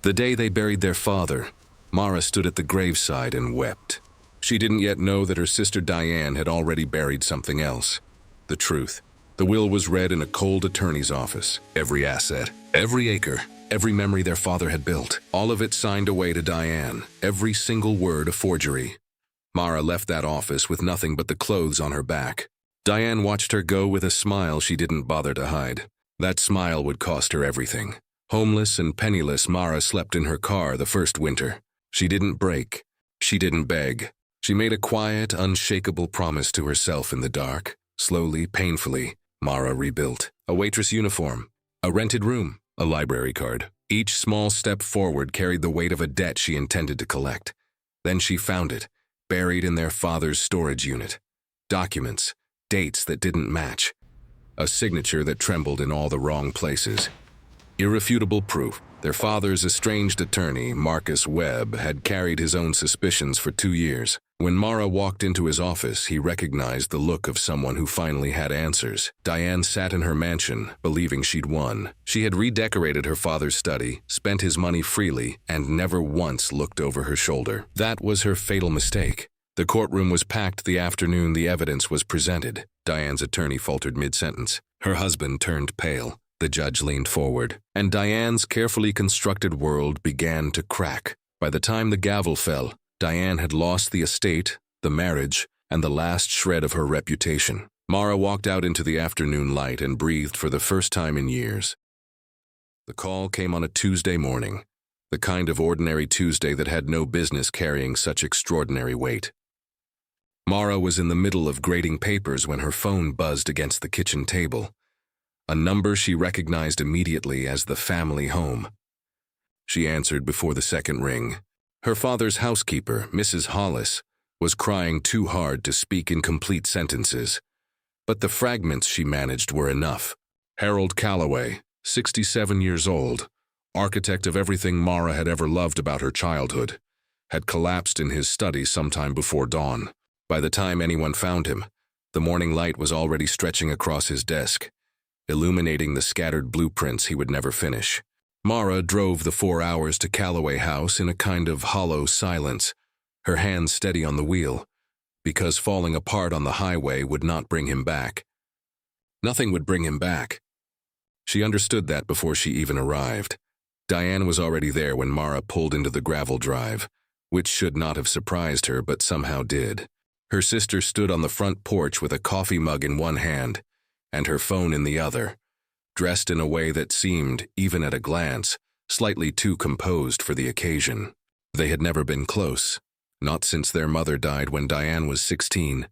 The day they buried their father, Mara stood at the graveside and wept. She didn't yet know that her sister Diane had already buried something else. The truth. The will was read in a cold attorney's office. Every asset, every acre, every memory their father had built, all of it signed away to Diane, every single word a forgery. Mara left that office with nothing but the clothes on her back. Diane watched her go with a smile she didn't bother to hide. That smile would cost her everything. Homeless and penniless, Mara slept in her car the first winter. She didn't break. She didn't beg. She made a quiet, unshakable promise to herself in the dark. Slowly, painfully, Mara rebuilt. A waitress uniform, a rented room, a library card. Each small step forward carried the weight of a debt she intended to collect. Then she found it, buried in their father's storage unit. Documents, dates that didn't match. A signature that trembled in all the wrong places. Irrefutable proof. Their father's estranged attorney, Marcus Webb, had carried his own suspicions for 2 years. When Mara walked into his office, he recognized the look of someone who finally had answers. Diane sat in her mansion, believing she'd won. She had redecorated her father's study, spent his money freely, and never once looked over her shoulder. That was her fatal mistake. The courtroom was packed the afternoon the evidence was presented. Diane's attorney faltered mid-sentence. Her husband turned pale. The judge leaned forward, and Diane's carefully constructed world began to crack. By the time the gavel fell, Diane had lost the estate, the marriage, and the last shred of her reputation. Mara walked out into the afternoon light and breathed for the first time in years. The call came on a Tuesday morning, the kind of ordinary Tuesday that had no business carrying such extraordinary weight. Mara was in the middle of grading papers when her phone buzzed against the kitchen table. A number she recognized immediately as the family home. She answered before the second ring. Her father's housekeeper, Mrs. Hollis, was crying too hard to speak in complete sentences, but the fragments she managed were enough. Harold Calloway, 67 years old, architect of everything Mara had ever loved about her childhood, had collapsed in his study sometime before dawn. By the time anyone found him, the morning light was already stretching across his desk, illuminating the scattered blueprints he would never finish. Mara drove the 4 hours to Calloway House in a kind of hollow silence, her hands steady on the wheel, because falling apart on the highway would not bring him back. Nothing would bring him back. She understood that before she even arrived. Diane was already there when Mara pulled into the gravel drive, which should not have surprised her but somehow did. Her sister stood on the front porch with a coffee mug in one hand and her phone in the other, dressed in a way that seemed, even at a glance, slightly too composed for the occasion. They had never been close, not since their mother died when Diane was 16,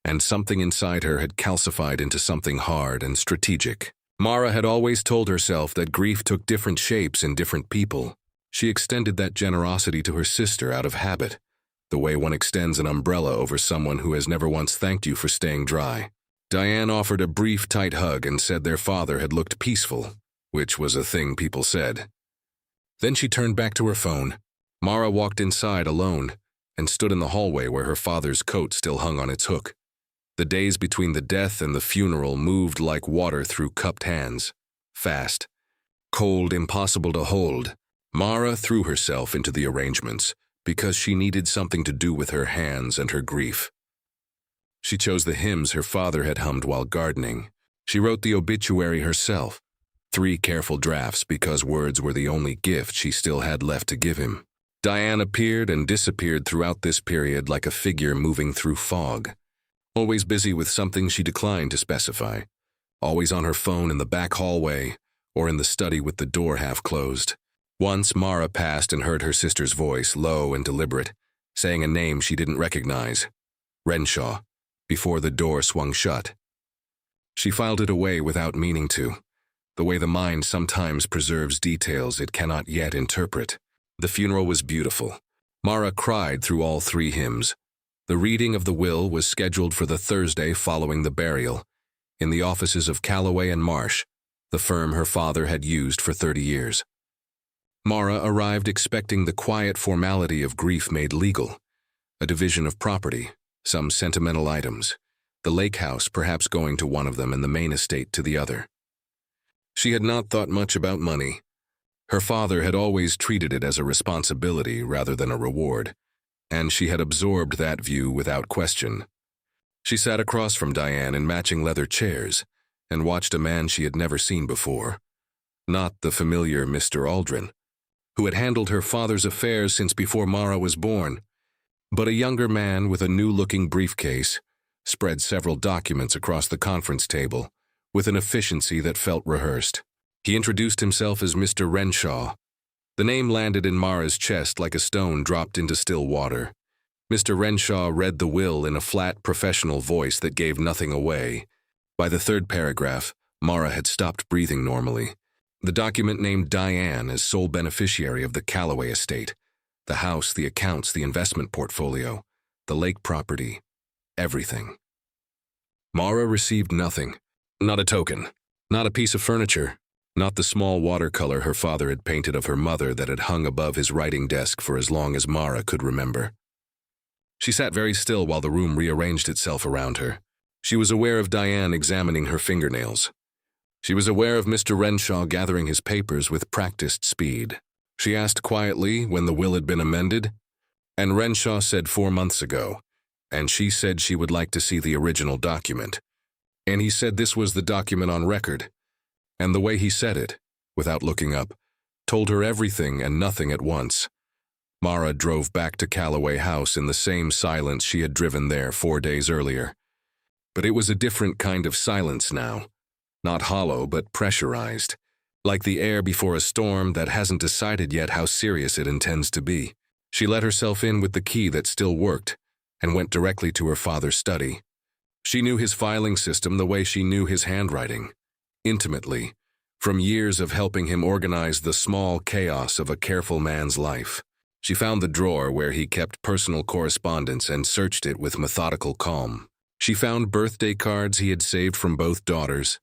and something inside her had calcified into something hard and strategic. Mara had always told herself that grief took different shapes in different people. She extended that generosity to her sister out of habit, the way one extends an umbrella over someone who has never once thanked you for staying dry. Diane offered a brief, tight hug and said their father had looked peaceful, which was a thing people said. Then she turned back to her phone. Mara walked inside alone and stood in the hallway where her father's coat still hung on its hook. The days between the death and the funeral moved like water through cupped hands. Fast. Cold, impossible to hold. Mara threw herself into the arrangements because she needed something to do with her hands and her grief. She chose the hymns her father had hummed while gardening. She wrote the obituary herself, 3 careful drafts because words were the only gift she still had left to give him. Diane appeared and disappeared throughout this period like a figure moving through fog, always busy with something she declined to specify, always on her phone in the back hallway or in the study with the door half closed. Once Mara passed and heard her sister's voice, low and deliberate, saying a name she didn't recognize, Renshaw, before the door swung shut. She filed it away without meaning to, the way the mind sometimes preserves details it cannot yet interpret. The funeral was beautiful. Mara cried through all 3 hymns. The reading of the will was scheduled for the Thursday following the burial, in the offices of Calloway and Marsh, the firm her father had used for 30 years. Mara arrived expecting the quiet formality of grief made legal, a division of property, some sentimental items, the lake house perhaps going to one of them and the main estate to the other. She had not thought much about money. Her father had always treated it as a responsibility rather than a reward, and she had absorbed that view without question. She sat across from Diane in matching leather chairs and watched a man she had never seen before. Not the familiar Mr. Aldrin, who had handled her father's affairs since before Mara was born, but a younger man with a new-looking briefcase spread several documents across the conference table with an efficiency that felt rehearsed. He introduced himself as Mr. Renshaw. The name landed in Mara's chest like a stone dropped into still water. Mr. Renshaw read the will in a flat, professional voice that gave nothing away. By the third paragraph, Mara had stopped breathing normally. The document named Diane as sole beneficiary of the Calloway estate. The house, the accounts, the investment portfolio, the lake property, everything. Mara received nothing. Not a token. Not a piece of furniture. Not the small watercolor her father had painted of her mother that had hung above his writing desk for as long as Mara could remember. She sat very still while the room rearranged itself around her. She was aware of Diane examining her fingernails. She was aware of Mr. Renshaw gathering his papers with practiced speed. She asked quietly when the will had been amended, and Renshaw said 4 months ago, and she said she would like to see the original document. And he said this was the document on record. And the way he said it, without looking up, told her everything and nothing at once. Mara drove back to Calloway House in the same silence she had driven there 4 days earlier. But it was a different kind of silence now. Not hollow, but pressurized. Like the air before a storm that hasn't decided yet how serious it intends to be. She let herself in with the key that still worked, and went directly to her father's study. She knew his filing system the way she knew his handwriting. Intimately, from years of helping him organize the small chaos of a careful man's life. She found the drawer where he kept personal correspondence and searched it with methodical calm. She found birthday cards he had saved from both daughters,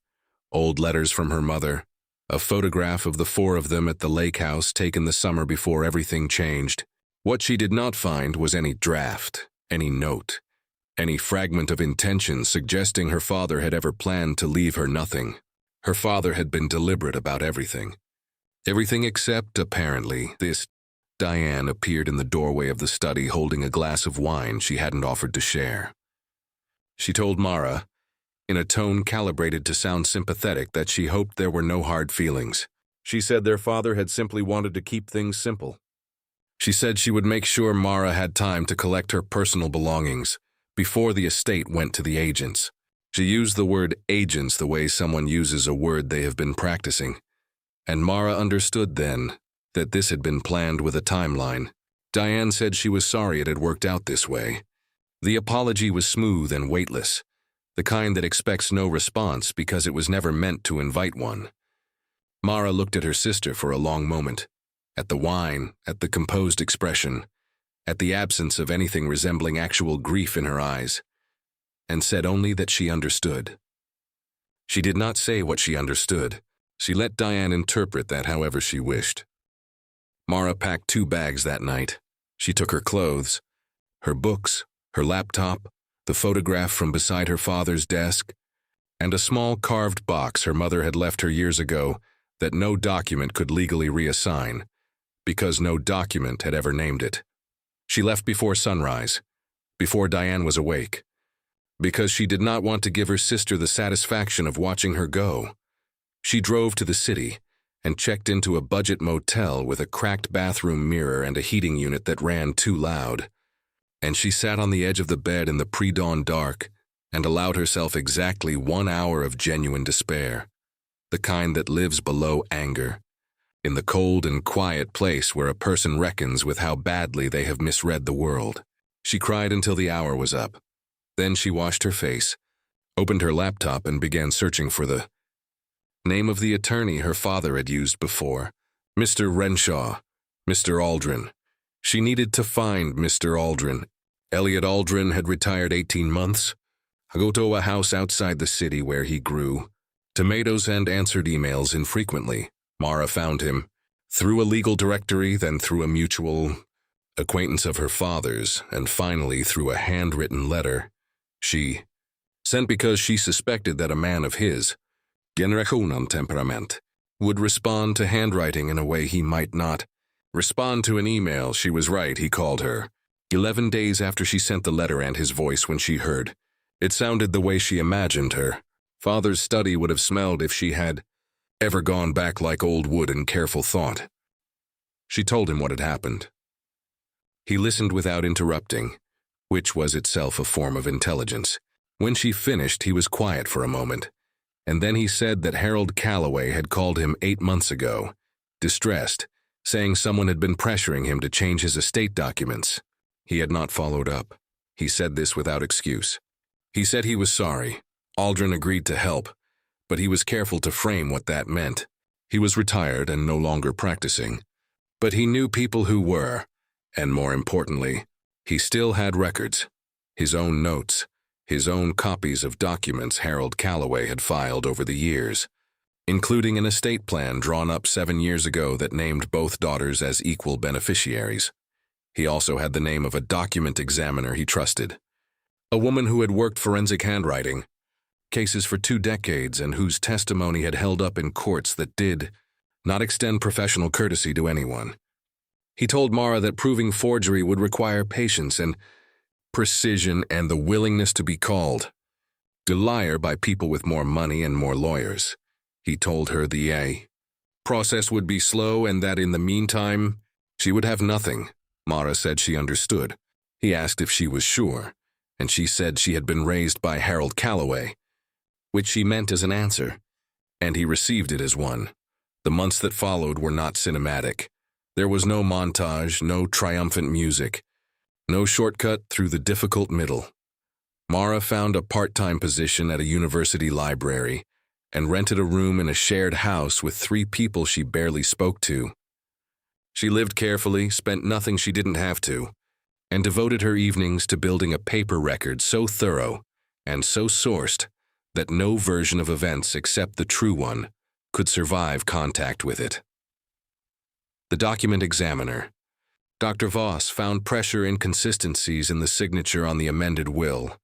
old letters from her mother, a photograph of the 4 of them at the lake house taken the summer before everything changed. What she did not find was any draft, any note, any fragment of intention suggesting her father had ever planned to leave her nothing. Her father had been deliberate about everything. Everything except, apparently, this. Diane appeared in the doorway of the study holding a glass of wine she hadn't offered to share. She told Mara, in a tone calibrated to sound sympathetic, that she hoped there were no hard feelings. She said their father had simply wanted to keep things simple. She said she would make sure Mara had time to collect her personal belongings before the estate went to the agents. She used the word agents the way someone uses a word they have been practicing, and Mara understood then that this had been planned with a timeline. Diane said she was sorry it had worked out this way. The apology was smooth and weightless, the kind that expects no response because it was never meant to invite one. Mara looked at her sister for a long moment, at the wine, at the composed expression, at the absence of anything resembling actual grief in her eyes, and said only that she understood. She did not say what she understood. She let Diane interpret that however she wished. Mara packed 2 bags that night. She took her clothes, her books, her laptop, the photograph from beside her father's desk, and a small carved box her mother had left her years ago that no document could legally reassign, because no document had ever named it. She left before sunrise, before Diane was awake, because she did not want to give her sister the satisfaction of watching her go. She drove to the city and checked into a budget motel with a cracked bathroom mirror and a heating unit that ran too loud. And she sat on the edge of the bed in the pre-dawn dark and allowed herself exactly 1 hour of genuine despair, the kind that lives below anger, in the cold and quiet place where a person reckons with how badly they have misread the world. She cried until the hour was up. Then she washed her face, opened her laptop, and began searching for the name of the attorney her father had used before. Mr. Renshaw, Mr. Aldrin. She needed to find Mr. Aldrin. Elliot Aldrin had retired 18 months ago to a house outside the city where he grew tomatoes and answered emails infrequently. Mara found him through a legal directory, then through a mutual acquaintance of her father's, and finally through a handwritten letter she sent because she suspected that a man of his generationum temperament would respond to handwriting in a way he might not. Respond to an email, she was right, he called her. 11 days after she sent the letter, and his voice when she heard. It sounded the way she imagined her. Father's study would have smelled if she had ever gone back like old wood in careful thought. She told him what had happened. He listened without interrupting, which was itself a form of intelligence. When she finished, he was quiet for a moment, and then he said that Harold Calloway had called him 8 months ago, distressed, saying someone had been pressuring him to change his estate documents. He had not followed up. He said this without excuse. He said he was sorry. Aldrin agreed to help, but he was careful to frame what that meant. He was retired and no longer practicing, but he knew people who were, and more importantly, he still had records, his own notes, his own copies of documents Harold Calloway had filed over the years, including an estate plan drawn up 7 years ago that named both daughters as equal beneficiaries. He also had the name of a document examiner he trusted, a woman who had worked forensic handwriting cases for 2 decades and whose testimony had held up in courts that did not extend professional courtesy to anyone. He told Mara that proving forgery would require patience and precision and the willingness to be called a liar by people with more money and more lawyers. He told her the process would be slow and that in the meantime, she would have nothing. Mara said she understood. He asked if she was sure, and she said she had been raised by Harold Calloway, which she meant as an answer, and he received it as one. The months that followed were not cinematic. There was no montage, no triumphant music, no shortcut through the difficult middle. Mara found a part-time position at a university library and rented a room in a shared house with 3 people she barely spoke to. She lived carefully, spent nothing she didn't have to, and devoted her evenings to building a paper record so thorough and so sourced that no version of events except the true one could survive contact with it. The document examiner, Dr. Voss, found pressure inconsistencies in the signature on the amended will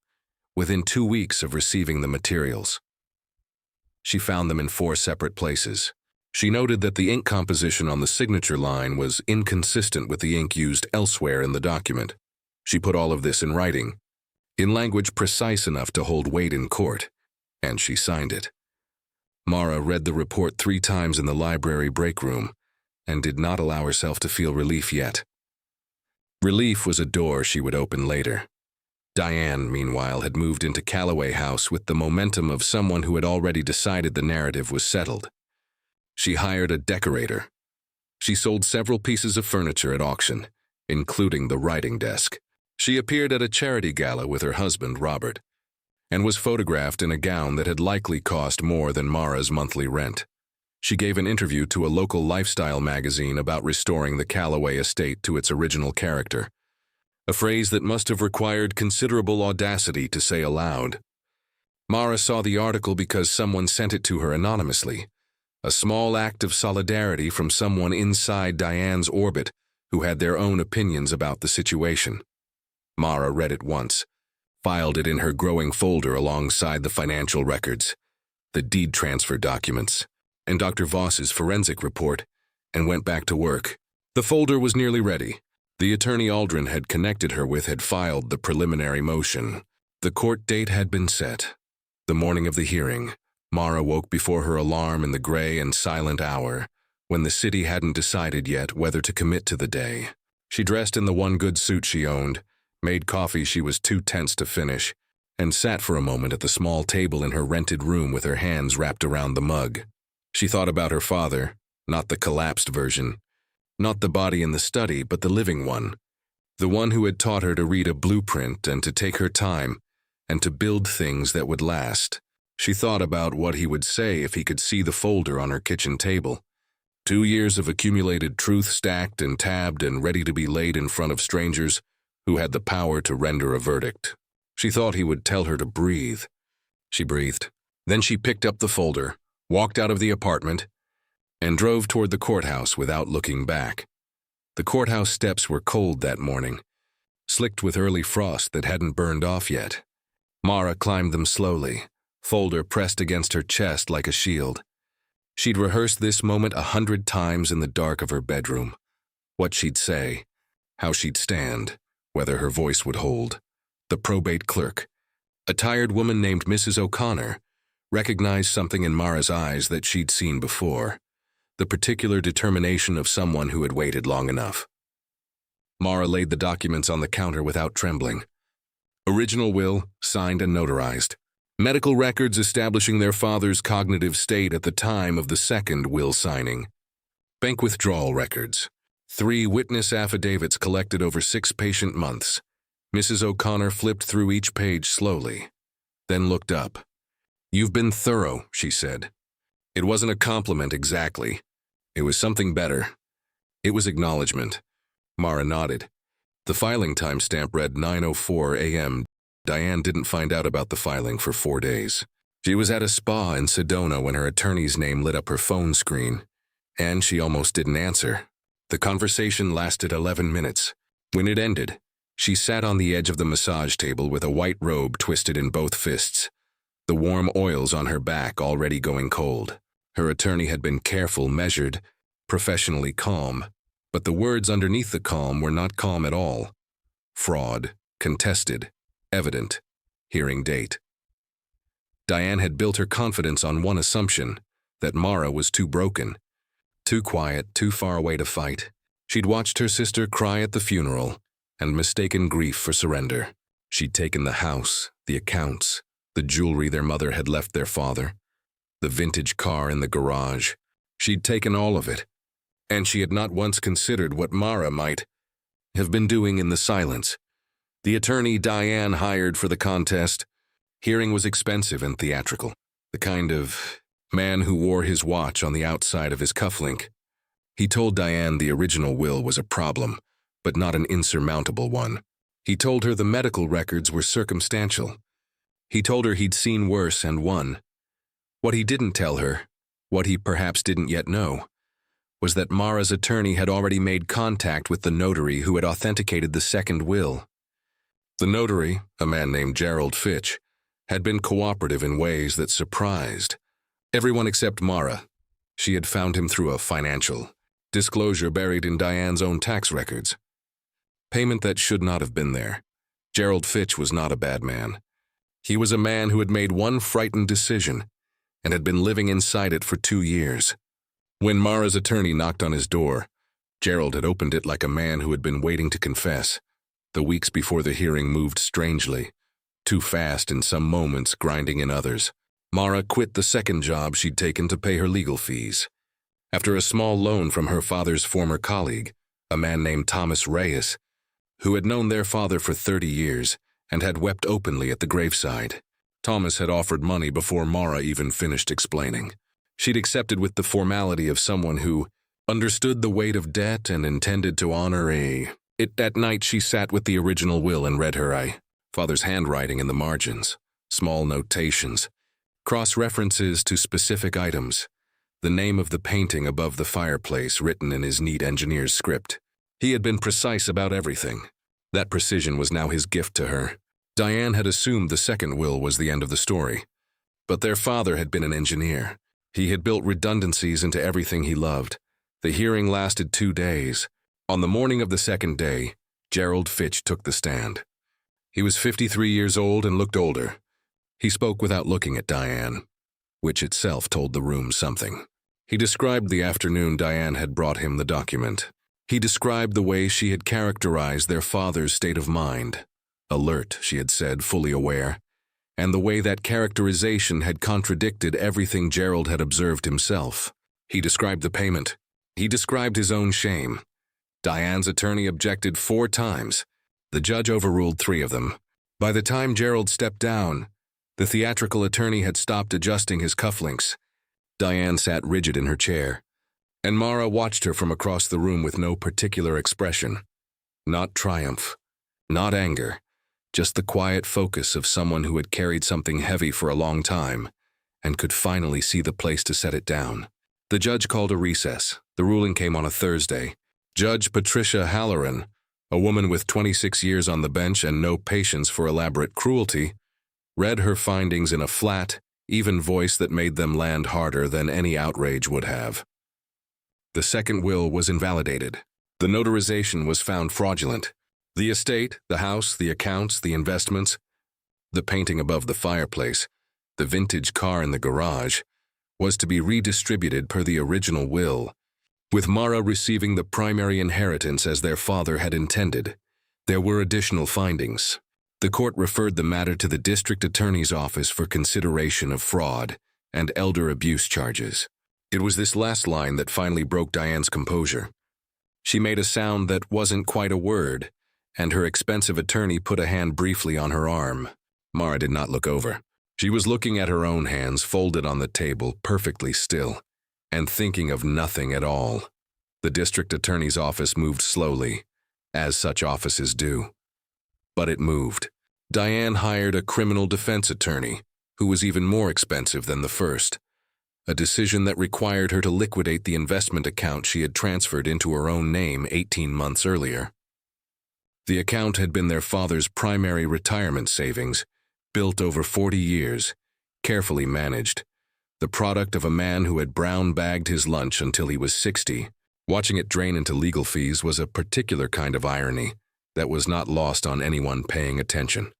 within 2 weeks of receiving the materials. She found them in 4 separate places. She noted that the ink composition on the signature line was inconsistent with the ink used elsewhere in the document. She put all of this in writing, in language precise enough to hold weight in court, and she signed it. Mara read the report 3 times in the library break room and did not allow herself to feel relief yet. Relief was a door she would open later. Diane, meanwhile, had moved into Calloway House with the momentum of someone who had already decided the narrative was settled. She hired a decorator. She sold several pieces of furniture at auction, including the writing desk. She appeared at a charity gala with her husband, Robert, and was photographed in a gown that had likely cost more than Mara's monthly rent. She gave an interview to a local lifestyle magazine about restoring the Calloway estate to its original character, a phrase that must have required considerable audacity to say aloud. Mara saw the article because someone sent it to her anonymously, a small act of solidarity from someone inside Diane's orbit who had their own opinions about the situation. Mara read it once, filed it in her growing folder alongside the financial records, the deed transfer documents, and Dr. Voss's forensic report, and went back to work. The folder was nearly ready. The attorney Aldrin had connected her with had filed the preliminary motion. The court date had been set. The morning of the hearing, Mara woke before her alarm in the gray and silent hour, when the city hadn't decided yet whether to commit to the day. She dressed in the one good suit she owned, made coffee she was too tense to finish, and sat for a moment at the small table in her rented room with her hands wrapped around the mug. She thought about her father, not the collapsed version, not the body in the study, but the living one, the one who had taught her to read a blueprint and to take her time and to build things that would last. She thought about what he would say if he could see the folder on her kitchen table. 2 years of accumulated truth stacked and tabbed and ready to be laid in front of strangers who had the power to render a verdict. She thought he would tell her to breathe. She breathed. Then she picked up the folder, walked out of the apartment, and drove toward the courthouse without looking back. The courthouse steps were cold that morning, slicked with early frost that hadn't burned off yet. Mara climbed them slowly, folder pressed against her chest like a shield. She'd rehearsed this moment 100 times in the dark of her bedroom. What she'd say, how she'd stand, whether her voice would hold. The probate clerk, a tired woman named Mrs. O'Connor, recognized something in Mara's eyes that she'd seen before, the particular determination of someone who had waited long enough. Mara laid the documents on the counter without trembling. Original will, signed and notarized. Medical records establishing their father's cognitive state at the time of the second will signing. Bank withdrawal records. 3 witness affidavits collected over 6 patient months. Mrs. O'Connor flipped through each page slowly, then looked up. "You've been thorough," she said. It wasn't a compliment exactly. It was something better. It was acknowledgement. Mara nodded. The filing timestamp read 9:04 a.m. Diane didn't find out about the filing for 4 days. She was at a spa in Sedona when her attorney's name lit up her phone screen, and she almost didn't answer. The conversation lasted 11 minutes. When it ended, she sat on the edge of the massage table with a white robe twisted in both fists, the warm oils on her back already going cold. Her attorney had been careful, measured, professionally calm, but the words underneath the calm were not calm at all. Fraud, contested, evident, hearing date. Diane had built her confidence on one assumption, that Mara was too broken, too quiet, too far away to fight. She'd watched her sister cry at the funeral and mistaken grief for surrender. She'd taken the house, the accounts, the jewelry their mother had left their father, the vintage car in the garage. She'd taken all of it, and she had not once considered what Mara might have been doing in the silence. The attorney Diane hired for the contest, hearing was expensive and theatrical, the kind of man who wore his watch on the outside of his cufflink. He told Diane the original will was a problem, but not an insurmountable one. He told her the medical records were circumstantial. He told her he'd seen worse and won. What he didn't tell her, what he perhaps didn't yet know, was that Mara's attorney had already made contact with the notary who had authenticated the second will. The notary, a man named Gerald Fitch, had been cooperative in ways that surprised everyone except Mara. She had found him through a financial disclosure buried in Diane's own tax records. Payment that should not have been there. Gerald Fitch was not a bad man. He was a man who had made one frightened decision and had been living inside it for 2 years. When Mara's attorney knocked on his door, Gerald had opened it like a man who had been waiting to confess. The weeks before the hearing moved strangely, too fast in some moments, grinding in others. Mara quit the second job she'd taken to pay her legal fees. After a small loan from her father's former colleague, a man named Thomas Reyes, who had known their father for 30 years and had wept openly at the graveside. Thomas had offered money before Mara even finished explaining. She'd accepted with the formality of someone who understood the weight of debt and intended to honor it. That night she sat with the original will and read her father's handwriting in the margins, small notations, cross-references to specific items, the name of the painting above the fireplace written in his neat engineer's script. He had been precise about everything. That precision was now his gift to her. Diane had assumed the second will was the end of the story, but their father had been an engineer. He had built redundancies into everything he loved. The hearing lasted 2 days. On the morning of the second day, Gerald Fitch took the stand. He was 53 years old and looked older. He spoke without looking at Diane, which itself told the room something. He described the afternoon Diane had brought him the document. He described the way she had characterized their father's state of mind. Alert, she had said, fully aware, and the way that characterization had contradicted everything Gerald had observed himself. He described the payment. He described his own shame. Diane's attorney objected 4 times. The judge overruled 3 of them. By the time Gerald stepped down, the theatrical attorney had stopped adjusting his cufflinks. Diane sat rigid in her chair, and Mara watched her from across the room with no particular expression. Not triumph, not anger, just the quiet focus of someone who had carried something heavy for a long time and could finally see the place to set it down. The judge called a recess. The ruling came on a Thursday. Judge Patricia Halloran, a woman with 26 years on the bench and no patience for elaborate cruelty, read her findings in a flat, even voice that made them land harder than any outrage would have. The second will was invalidated. The notarization was found fraudulent. The estate, the house, the accounts, the investments, the painting above the fireplace, the vintage car in the garage, was to be redistributed per the original will, with Mara receiving the primary inheritance as their father had intended. There were additional findings. The court referred the matter to the district attorney's office for consideration of fraud and elder abuse charges. It was this last line that finally broke Diane's composure. She made a sound that wasn't quite a word, and her expensive attorney put a hand briefly on her arm. Mara did not look over. She was looking at her own hands folded on the table, perfectly still, and thinking of nothing at all. The district attorney's office moved slowly, as such offices do. But it moved. Diane hired a criminal defense attorney, who was even more expensive than the first, a decision that required her to liquidate the investment account she had transferred into her own name 18 months earlier. The account had been their father's primary retirement savings, built over 40 years, carefully managed, the product of a man who had brown-bagged his lunch until he was 60. Watching it drain into legal fees was a particular kind of irony that was not lost on anyone paying attention.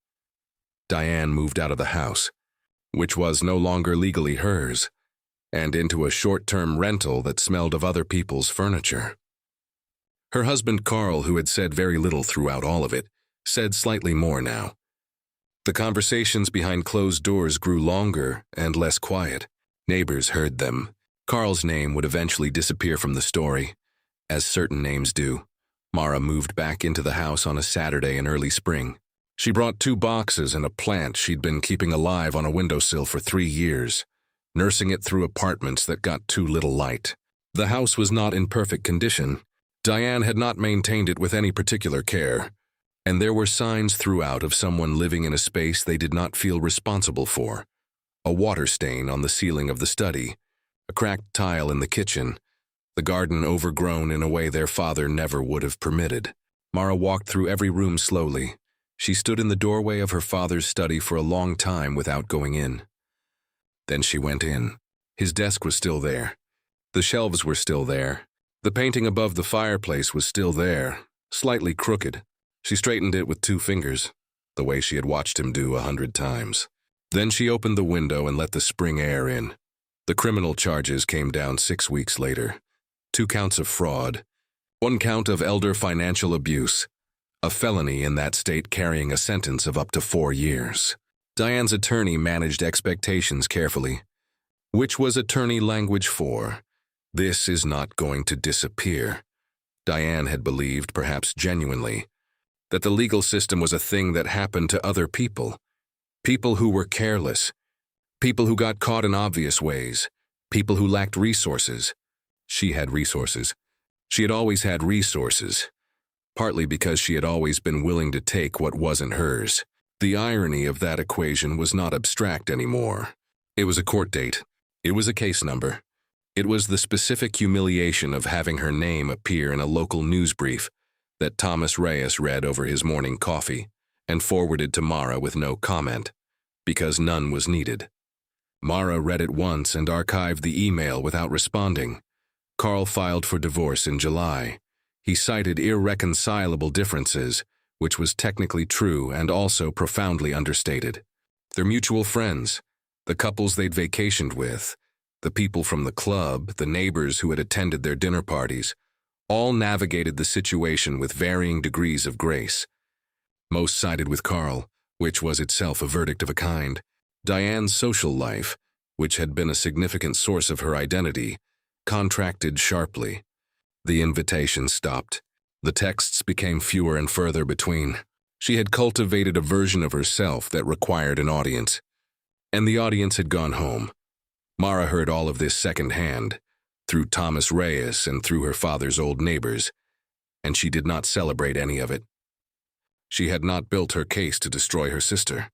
Diane moved out of the house, which was no longer legally hers, and into a short-term rental that smelled of other people's furniture. Her husband Carl, who had said very little throughout all of it, said slightly more now. The conversations behind closed doors grew longer and less quiet. Neighbors heard them. Carl's name would eventually disappear from the story, as certain names do. Mara moved back into the house on a Saturday in early spring. She brought 2 boxes and a plant she'd been keeping alive on a windowsill for 3 years, nursing it through apartments that got too little light. The house was not in perfect condition. Diane had not maintained it with any particular care, and there were signs throughout of someone living in a space they did not feel responsible for. A water stain on the ceiling of the study, a cracked tile in the kitchen, the garden overgrown in a way their father never would have permitted. Mara walked through every room slowly. She stood in the doorway of her father's study for a long time without going in. Then she went in. His desk was still there. The shelves were still there. The painting above the fireplace was still there, slightly crooked. She straightened it with 2 fingers, the way she had watched him do 100 times. Then she opened the window and let the spring air in. The criminal charges came down 6 weeks later. 2 counts of fraud, 1 count of elder financial abuse, a felony in that state carrying a sentence of up to 4 years. Diane's attorney managed expectations carefully, which was attorney language for, "This is not going to disappear." Diane had believed, perhaps genuinely, that the legal system was a thing that happened to other people. People who were careless. People who got caught in obvious ways. People who lacked resources. She had resources. She had always had resources, partly because she had always been willing to take what wasn't hers. The irony of that equation was not abstract anymore. It was a court date. It was a case number. It was the specific humiliation of having her name appear in a local news brief that Thomas Reyes read over his morning coffee and forwarded to Mara with no comment, because none was needed. Mara read it once and archived the email without responding. Carl filed for divorce in July. He cited irreconcilable differences, which was technically true and also profoundly understated. Their mutual friends, the couples they'd vacationed with, the people from the club, the neighbors who had attended their dinner parties, all navigated the situation with varying degrees of grace. Most sided with Carl, which was itself a verdict of a kind. Diane's social life, which had been a significant source of her identity, contracted sharply. The invitations stopped. The texts became fewer and further between. She had cultivated a version of herself that required an audience, and the audience had gone home. Mara heard all of this secondhand, through Thomas Reyes and through her father's old neighbors, and she did not celebrate any of it. She had not built her case to destroy her sister.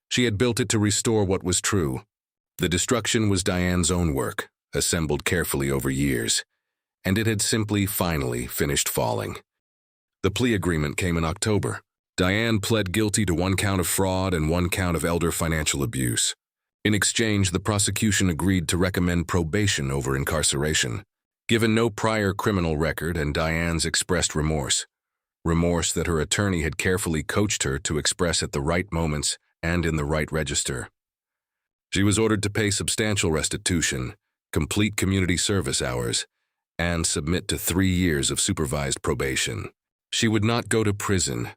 She had built it to restore what was true. The destruction was Diane's own work, assembled carefully over years, and it had simply, finally, finished falling. The plea agreement came in October. Diane pled guilty to 1 count of fraud and 1 count of elder financial abuse. In exchange, the prosecution agreed to recommend probation over incarceration. Given no prior criminal record and Diane's expressed remorse that her attorney had carefully coached her to express at the right moments and in the right register. She was ordered to pay substantial restitution, complete community service hours, and submit to 3 years of supervised probation. She would not go to prison.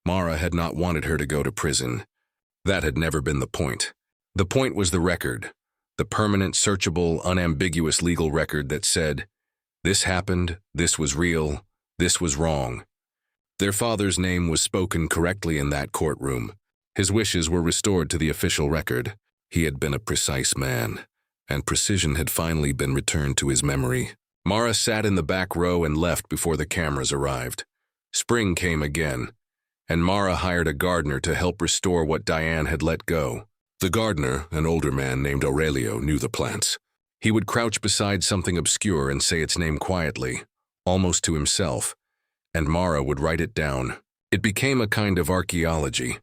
Mara had not wanted her to go to prison. That had never been the point. The point was the record, the permanent, searchable, unambiguous legal record that said, this happened, this was real, this was wrong. Their father's name was spoken correctly in that courtroom. His wishes were restored to the official record. He had been a precise man, and precision had finally been returned to his memory. Mara sat in the back row and left before the cameras arrived. Spring came again, and Mara hired a gardener to help restore what Diane had let go. The gardener, an older man named Aurelio, knew the plants. He would crouch beside something obscure and say its name quietly, almost to himself, and Mara would write it down. It became a kind of archaeology.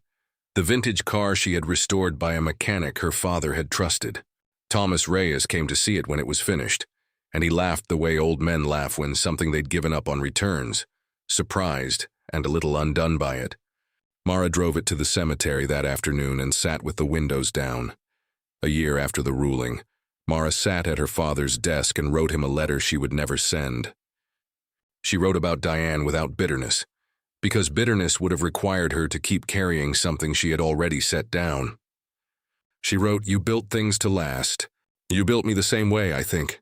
The vintage car she had restored by a mechanic her father had trusted. Thomas Reyes came to see it when it was finished, and he laughed the way old men laugh when something they'd given up on returns, surprised and a little undone by it. Mara drove it to the cemetery that afternoon and sat with the windows down. A year after the ruling, Mara sat at her father's desk and wrote him a letter she would never send. She wrote about Diane without bitterness, because bitterness would have required her to keep carrying something she had already set down. She wrote, "You built things to last. You built me the same way, I think,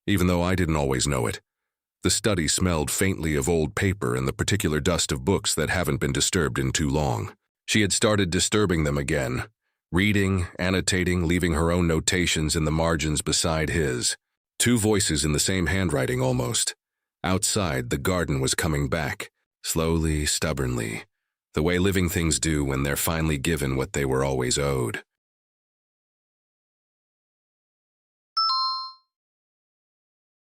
even though I didn't always know it. The study smelled faintly of old paper and the particular dust of books that haven't been disturbed in too long." She had started disturbing them again, reading, annotating, leaving her own notations in the margins beside his. 2 voices in the same handwriting almost. Outside, the garden was coming back, slowly, stubbornly, the way living things do when they're finally given what they were always owed.